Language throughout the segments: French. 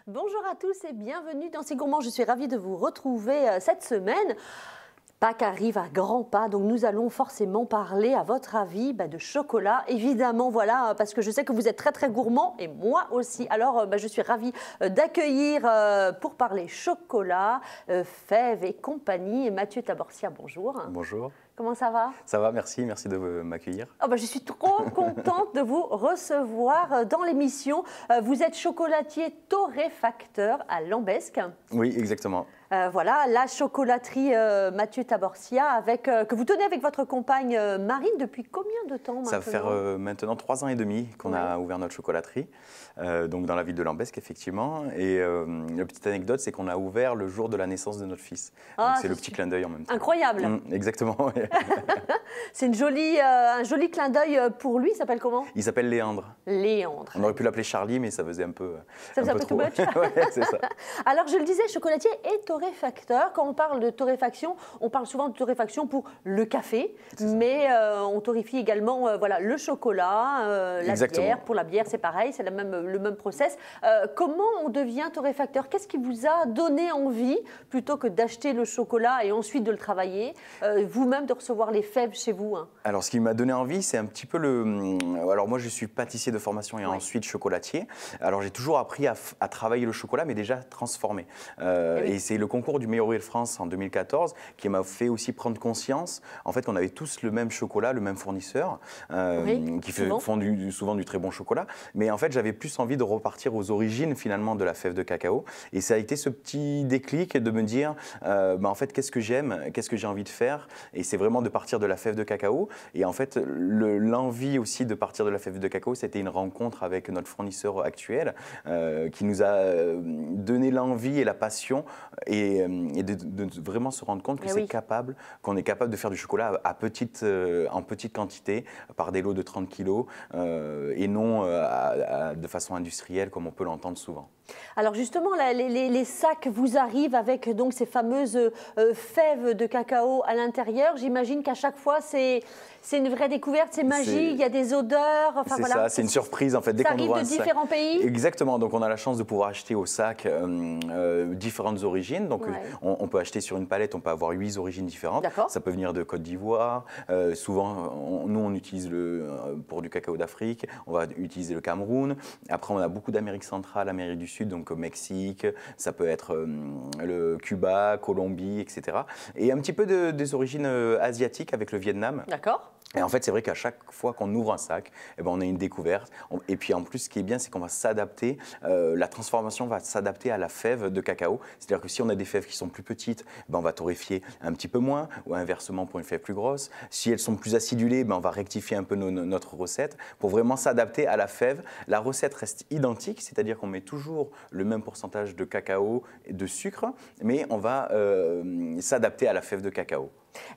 Bonjour à tous et bienvenue dans C'est Gourmand. Je suis ravie de vous retrouver cette semaine. Pâques arrive à grands pas, donc nous allons forcément parler, à votre avis, de chocolat. Évidemment, voilà, parce que je sais que vous êtes très très gourmands et moi aussi. Alors, je suis ravie d'accueillir pour parler chocolat, fèves et compagnie. Mathieu Taborcia, bonjour. Bonjour. Comment ça va? Ça va, merci de m'accueillir. Je suis trop contente de vous recevoir dans l'émission. Vous êtes chocolatier torréfacteur à Lambesc. Oui, exactement. Voilà, la chocolaterie Mathieu Taborcia que vous tenez avec votre compagne Marine depuis combien de temps maintenant? Ça va faire maintenant 3 ans et demi qu'on a ouvert notre chocolaterie, donc dans la ville de Lambesc, effectivement. Et la petite anecdote, c'est qu'on a ouvert le jour de la naissance de notre fils. C'est le petit clin d'œil en même temps. Incroyable. Exactement. Ouais. C'est un joli clin d'œil pour lui. Il s'appelle comment? Il s'appelle Léandre. Léandre. On aurait pu l'appeler Charlie, mais ça faisait un peu Ça faisait un peu trop. too much. Ouais, c'est ça. Alors, je le disais, chocolatier et torréfacteur. Quand on parle de torréfaction, on parle souvent de torréfaction pour le café, mais on torréfie également le chocolat, la bière. Pour la bière, c'est pareil, c'est le même process. Comment on devient torréfacteur? Qu'est-ce qui vous a donné envie, plutôt que d'acheter le chocolat et ensuite de le travailler, vous-même de recevoir les fèves chez vous, hein? Alors, ce qui m'a donné envie, c'est un petit peu Alors, moi, je suis pâtissier de formation et ensuite chocolatier. Alors, j'ai toujours appris à travailler le chocolat, mais déjà transformé. Et c'est le concours du meilleur ouvrier de France en 2014 qui m'a fait aussi prendre conscience, en fait, qu'on avait tous le même chocolat, le même fournisseur, qui font souvent du très bon chocolat. Mais en fait, j'avais plus envie de repartir aux origines, finalement, de la fève de cacao. Et ça a été ce petit déclic de me dire, en fait, qu'est-ce que j'aime, qu'est-ce que j'ai envie de faire? Et c'est vraiment de partir de la fève de cacao. Et en fait, l'envie aussi de partir de la fève de cacao, c'était une rencontre avec notre fournisseur actuel qui nous a donné l'envie et la passion et de vraiment se rendre compte que qu'on est capable de faire du chocolat en petite quantité, par des lots de 30 kilos et non de façon industrielle comme on peut l'entendre souvent. Alors justement, les sacs vous arrivent avec donc ces fameuses fèves de cacao à l'intérieur. J'imagine qu'à chaque fois, c'est une vraie découverte, c'est magique, il y a des odeurs. C'est ça, c'est une surprise en fait. Dès ça qu'on arrive ouvre de un différents sac. pays. Exactement, donc on a la chance de pouvoir acheter au sac différentes origines. Donc on peut acheter sur une palette, on peut avoir 8 origines différentes. Ça peut venir de Côte d'Ivoire. Souvent, nous on utilise pour du cacao d'Afrique, on va utiliser le Cameroun. Après, on a beaucoup d'Amérique centrale, Amérique du Sud, donc Mexique, ça peut être le Cuba, Colombie, etc. Et un petit peu des origines asiatiques avec le Vietnam. D'accord. Et en fait, c'est vrai qu'à chaque fois qu'on ouvre un sac, on a une découverte. Et puis en plus, ce qui est bien, c'est qu'on va s'adapter. La transformation va s'adapter à la fève de cacao. C'est-à-dire que si on a des fèves qui sont plus petites, on va torréfier un petit peu moins, ou inversement pour une fève plus grosse. Si elles sont plus acidulées, on va rectifier un peu notre recette pour vraiment s'adapter à la fève. La recette reste identique, c'est-à-dire qu'on met toujours le même pourcentage de cacao et de sucre, mais on va s'adapter à la fève de cacao.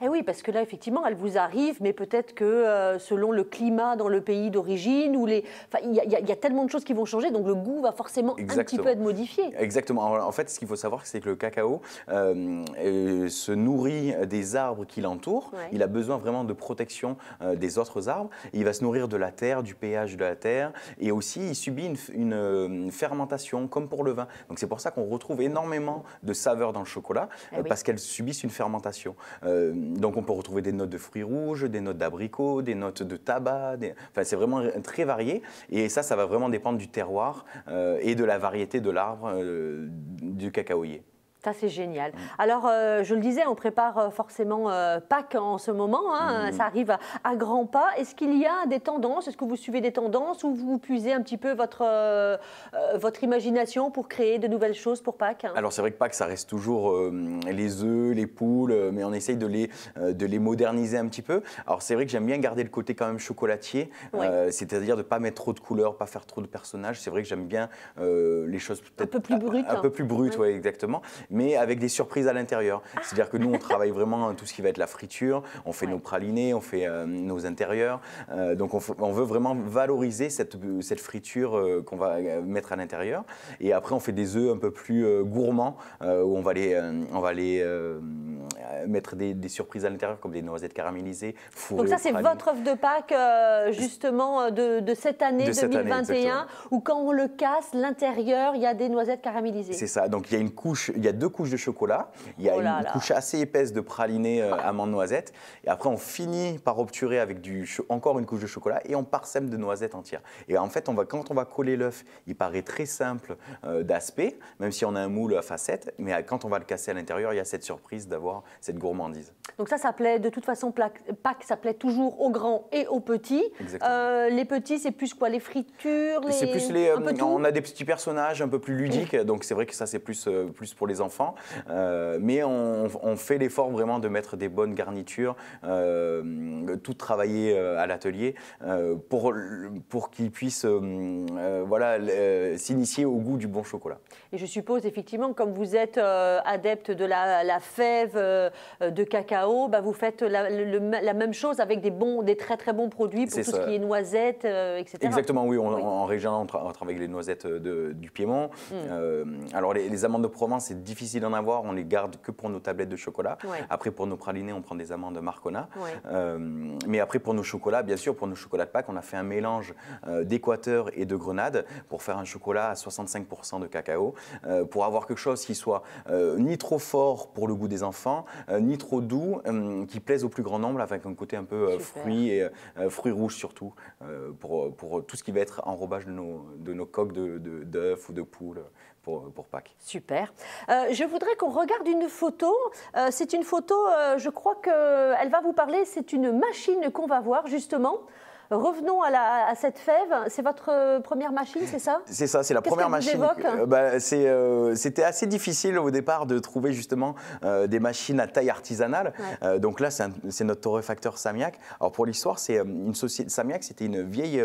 Eh oui, parce que là, effectivement, elle vous arrive, mais peut-être que selon le climat dans le pays d'origine, il y a tellement de choses qui vont changer, donc le goût va forcément un petit peu être modifié. Exactement. En fait, ce qu'il faut savoir, c'est que le cacao se nourrit des arbres qui l'entourent. Il a besoin vraiment de protection des autres arbres. Il va se nourrir de la terre, du pH de la terre, et aussi il subit une fermentation, comme pour le vin. Donc c'est pour ça qu'on retrouve énormément de saveurs dans le chocolat, parce qu'elles subissent une fermentation. Donc on peut retrouver des notes de fruits rouges, des notes d'abricots, des notes de tabac, enfin, c'est vraiment très varié et ça va vraiment dépendre du terroir et de la variété de l'arbre du cacaoyer. Ça, c'est génial. Alors, je le disais, on prépare forcément Pâques en ce moment. Hein, ça arrive à grands pas. Est-ce qu'il y a des tendances? Est-ce que vous suivez des tendances ou vous puisez un petit peu votre imagination pour créer de nouvelles choses pour Pâques? Alors, c'est vrai que Pâques, ça reste toujours les œufs, les poules, mais on essaye de les moderniser un petit peu. Alors, c'est vrai que j'aime bien garder le côté quand même chocolatier, c'est-à-dire de ne pas mettre trop de couleurs, pas faire trop de personnages. C'est vrai que j'aime bien les choses peut-être un peu plus brutes. Un peu plus brutes, oui, exactement. Mais avec des surprises à l'intérieur. C'est-à-dire que nous, on travaille vraiment tout ce qui va être la friture, on fait nos pralinés, on fait nos intérieurs. Donc, on veut vraiment valoriser cette friture qu'on va mettre à l'intérieur. Et après, on fait des œufs un peu plus gourmands, où on va les mettre des surprises à l'intérieur, comme des noisettes caramélisées, fourrées. Donc ça, c'est votre œuf de Pâques, justement, de cette année 2021, où quand on le casse, l'intérieur, il y a des noisettes caramélisées. C'est ça. Donc il y a 2 couches de chocolat. Il y a une couche assez épaisse de praliné amande noisette. Et après, on finit par obturer avec encore une couche de chocolat et on parsème de noisettes entières. Et en fait, quand on va coller l'œuf, il paraît très simple d'aspect, même si on a un moule à facettes. Mais quand on va le casser à l'intérieur, il y a cette surprise d'avoir cette gourmandise. Donc ça plaît, de toute façon, Pâques, ça plaît toujours aux grands et aux petits. Les petits, c'est plus quoi? Les fritures, c'est plus on a des petits personnages un peu plus ludiques, donc c'est vrai que ça, c'est plus pour les enfants. Mais on fait l'effort vraiment de mettre des bonnes garnitures, tout travailler à l'atelier pour qu'ils puissent s'initier au goût du bon chocolat. Et je suppose, effectivement, comme vous êtes adepte de la fève de cacao, vous faites la même chose avec des très très bons produits pour tout ce qui est noisettes, etc. Exactement, oui. En région, on travaille avec les noisettes du Piémont. Alors, les amandes de Provence, c'est difficile d'en avoir. On les garde que pour nos tablettes de chocolat. Après, pour nos pralinés, on prend des amandes Marcona. Mais après, pour nos chocolats, bien sûr, pour nos chocolats de Pâques, on a fait un mélange d'Équateur et de Grenade pour faire un chocolat à 65% de cacao, pour avoir quelque chose qui soit ni trop fort pour le goût des enfants, ni trop doux, qui plaise au plus grand nombre, avec un côté un peu fruits et fruits rouges surtout, pour tout ce qui va être enrobage de nos coques d'œufs ou de poules. Pour Pâques. Super. Je voudrais qu'on regarde une photo. C'est une photo, je crois qu'elle va vous parler. C'est une machine qu'on va voir justement. Revenons à cette fève. C'est votre première machine, c'est ça? C'est ça, c'est la première machine. C'était assez difficile au départ de trouver justement des machines à taille artisanale. Donc là, c'est notre torréfacteur Samiac. Alors pour l'histoire, c'est une société. Samiac, c'était une vieille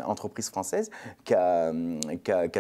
entreprise française qui a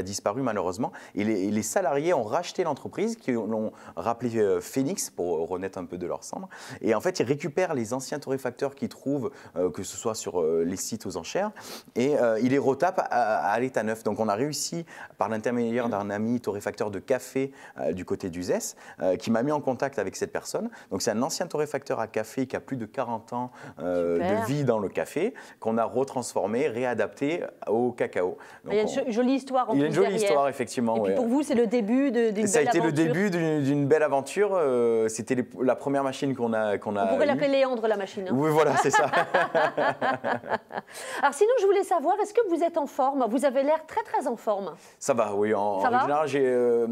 disparu malheureusement. Et les salariés ont racheté l'entreprise, qui l'ont rappelé Phoenix pour renaître un peu de leur cendre. Et en fait, ils récupèrent les anciens torréfacteurs qu'ils trouvent, que ce soit sur les sites aux enchères, et il les retape à l'état neuf. Donc on a réussi, par l'intermédiaire d'un ami torréfacteur de café du côté d'Uzès, qui m'a mis en contact avec cette personne. Donc c'est un ancien torréfacteur à café qui a plus de 40 ans de vie dans le café, qu'on a retransformé, réadapté au cacao. Donc, il y a une jolie histoire en plus. Il y a une jolie histoire, effectivement. Et puis pour vous, c'est le début d'une belle aventure. Ça a été le début d'une belle aventure. C'était la première machine qu'on a On pourrait l'appeler Léandre, la machine. Oui, voilà, c'est ça. Alors sinon, je voulais savoir, est-ce que vous êtes en forme? Vous avez l'air très très en forme. Ça va, oui. En général,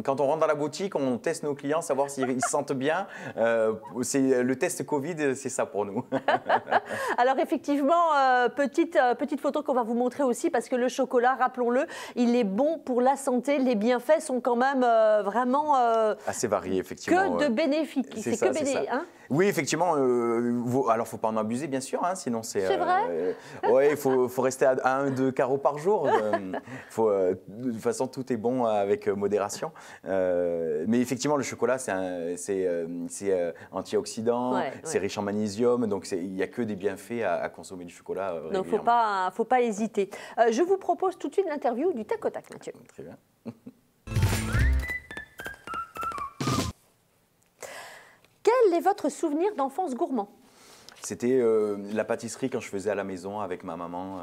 quand on rentre dans la boutique, on teste nos clients, savoir s'ils se sentent bien. Le test Covid, c'est ça pour nous. Alors effectivement, petite photo qu'on va vous montrer aussi, parce que le chocolat, rappelons-le, il est bon pour la santé. Les bienfaits sont quand même vraiment assez variés, effectivement. Que de bénéfiques. C'est ça. Oui, effectivement. Alors, il ne faut pas en abuser, bien sûr, hein, sinon c'est... C'est vrai. Oui, il faut rester à 1-2 carreaux par jour. De toute façon, tout est bon avec modération. Mais effectivement, le chocolat, c'est antioxydant, c'est riche en magnésium, donc il n'y a que des bienfaits à consommer du chocolat régulièrement. Donc, faut pas hésiter. Je vous propose tout de suite l'interview du tac au tac, Mathieu. Très bien. Quel est votre souvenir d'enfance gourmand? C'était la pâtisserie quand je faisais à la maison avec ma maman.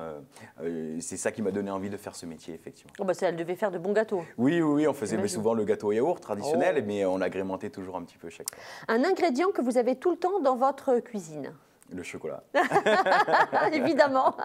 C'est ça qui m'a donné envie de faire ce métier, effectivement. Elle devait faire de bons gâteaux. Oui, on faisait souvent le gâteau yaourt traditionnel, mais on l'agrémentait toujours un petit peu chaque fois. Un ingrédient que vous avez tout le temps dans votre cuisine? Le chocolat. Évidemment.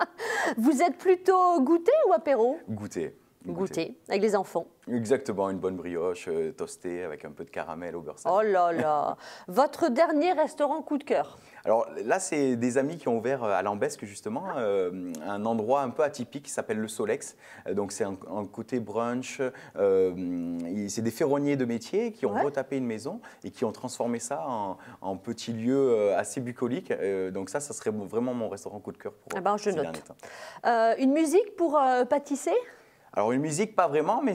Vous êtes plutôt goûter ou apéro? Goûter. Goûter, avec les enfants. Exactement, une bonne brioche toastée avec un peu de caramel au beurre salé. Oh là là. Votre dernier restaurant coup de cœur? Alors là, c'est des amis qui ont ouvert à Lambesque, justement, un endroit un peu atypique qui s'appelle le Solex. Donc c'est un côté brunch. C'est des ferronniers de métier qui ont retapé une maison et qui ont transformé ça en petit lieu assez bucolique. Donc ça serait vraiment mon restaurant coup de cœur pour je note. Une musique pour pâtisser? Alors une musique, pas vraiment, mais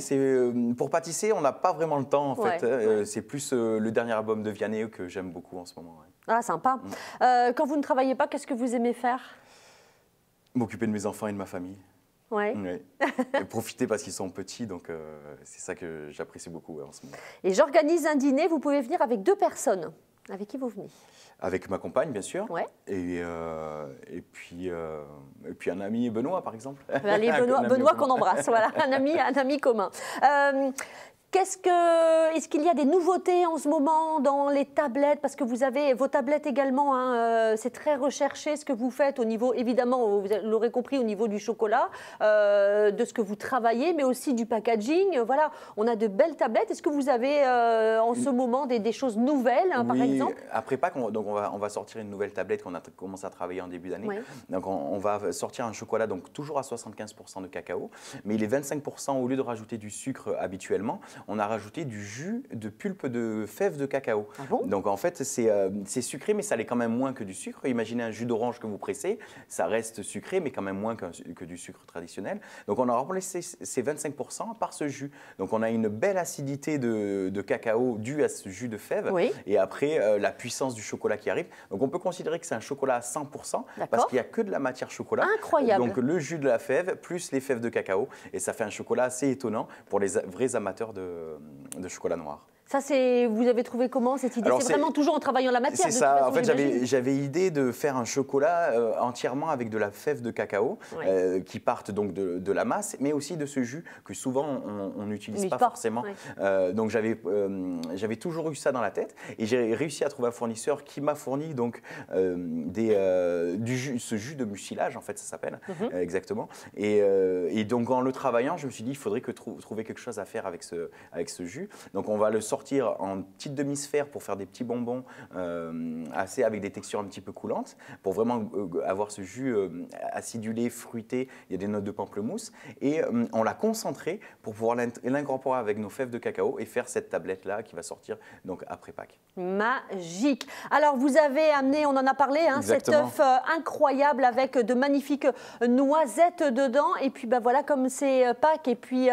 pour pâtisser, on n'a pas vraiment le temps en fait. C'est plus le dernier album de Vianney que j'aime beaucoup en ce moment. Ah, sympa. Quand vous ne travaillez pas, qu'est-ce que vous aimez faire? M'occuper de mes enfants et de ma famille. Ouais. Oui. Et profiter parce qu'ils sont petits, donc c'est ça que j'apprécie beaucoup en ce moment. Et j'organise un dîner, vous pouvez venir avec 2 personnes. Avec qui vous venez? Avec ma compagne, bien sûr. Ouais. Et puis un ami, Benoît, par exemple. Allez, Benoît qu'on embrasse, voilà, un ami commun. Est-ce qu'il y a des nouveautés en ce moment dans les tablettes? Parce que vous avez vos tablettes également, hein, c'est très recherché ce que vous faites au niveau, évidemment, vous l'aurez compris, au niveau du chocolat, de ce que vous travaillez, mais aussi du packaging. Voilà, on a de belles tablettes. Est-ce que vous avez en ce moment des choses nouvelles, hein, par exemple? Après Pâques, on va sortir une nouvelle tablette qu'on a commencé à travailler en début d'année. Oui. Donc on va sortir un chocolat donc toujours à 75% de cacao, mais il est 25% au lieu de rajouter du sucre habituellement. On a rajouté du jus de pulpe de fèves de cacao. Ah bon? Donc en fait, c'est sucré, mais ça l'est quand même moins que du sucre. Imaginez un jus d'orange que vous pressez, ça reste sucré, mais quand même moins que du sucre traditionnel. Donc on a remplacé ces 25% par ce jus. Donc on a une belle acidité de cacao due à ce jus de fèves. Oui. Et après, la puissance du chocolat qui arrive. Donc on peut considérer que c'est un chocolat à 100% parce qu'il n'y a que de la matière chocolat. Incroyable. Donc le jus de la fève plus les fèves de cacao. Et ça fait un chocolat assez étonnant pour les vrais amateurs de chocolat noir. Ça, vous avez trouvé comment cette idée? C'est vraiment toujours en travaillant la matière? C'est ça. En fait, j'avais l'idée de faire un chocolat entièrement avec de la fève de cacao, oui. Qui partent donc de la masse, mais aussi de ce jus que souvent on n'utilise pas forcément. Oui. Donc j'avais toujours eu ça dans la tête et j'ai réussi à trouver un fournisseur qui m'a fourni donc ce jus de mucilage, en fait, ça s'appelle exactement. Et donc en le travaillant, je me suis dit il faudrait trouver quelque chose à faire avec ce jus. Donc on va le sortir en petites demi-sphères pour faire des petits bonbons avec des textures un petit peu coulantes pour vraiment avoir ce jus acidulé, fruité. Il y a des notes de pamplemousse et on l'a concentré pour pouvoir l'incorporer avec nos fèves de cacao et faire cette tablette-là qui va sortir donc après Pâques. Magique. Alors vous avez amené, on en a parlé, hein, cet œuf incroyable avec de magnifiques noisettes dedans et puis voilà, comme c'est Pâques et puis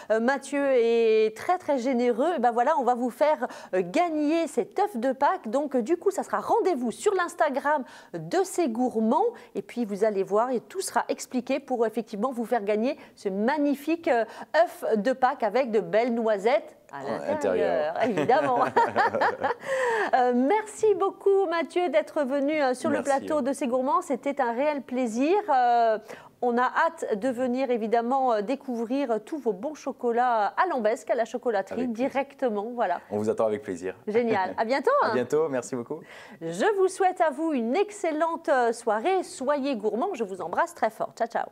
Mathieu est très très généreux, et voilà, on va vous faire gagner cet œuf de Pâques. Donc du coup, ça sera rendez-vous sur l'Instagram de C'est Gourmand et puis vous allez voir et tout sera expliqué pour effectivement vous faire gagner ce magnifique œuf de Pâques avec de belles noisettes à l'intérieur, évidemment. Merci beaucoup Mathieu d'être venu sur le plateau de C'est Gourmand. C'était un réel plaisir. On a hâte de venir évidemment découvrir tous vos bons chocolats à Lambesc, à la chocolaterie, directement. Voilà. On vous attend avec plaisir. Génial. À bientôt. À bientôt. Merci beaucoup. Je vous souhaite à vous une excellente soirée. Soyez gourmands. Je vous embrasse très fort. Ciao, ciao.